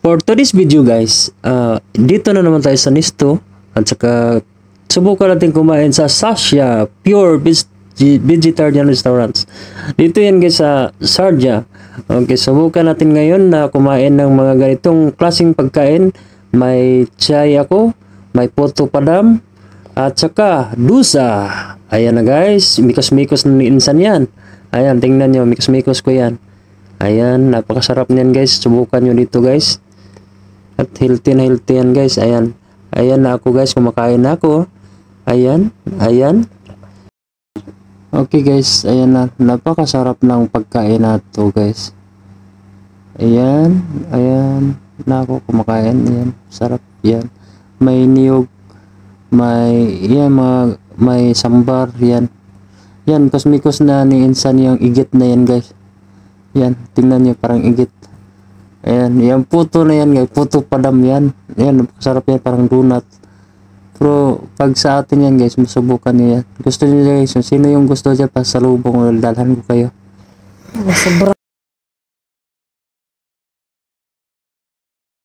For today's video guys, dito na naman tayo sa Nisto at saka subukan natin kumain sa Sasha Pure Vegetarian Restaurants. Dito yan guys sa Sharjah. Okay, subukan natin ngayon na kumain ng mga ganitong klaseng pagkain. May chai ako, may puto padam, at saka dusa. Ayan na guys, mikos-mikos na ni insan yan. Ayan, tingnan nyo, mikos-mikos ko yan. Ayan, napakasarap niyan guys. Subukan nyo dito guys. At healthy na healthy yan guys. Ayan. Ayan na ako guys. Kumakain na ako. Ayan. Ayan. Okay guys. Ayan na. Napakasarap ng pagkain na to guys. Ayan. Ayan. Na ako kumakain. Ayan. Sarap. Yan. May niyog. May yan, may sambar. Yan. Yan. Mikos na ni insan yung igit na yan guys. Yan. Tingnan nyo. Parang igit. Ayan, yung puto na yan guys, puto padam yan. Ayan, sarap yan, parang donut. Pero pag sa atin yan guys, masubukan nyo yan. Gusto nyo guys, sino yung gusto dyan, pasalubong, dalhan ko kayo. Sobra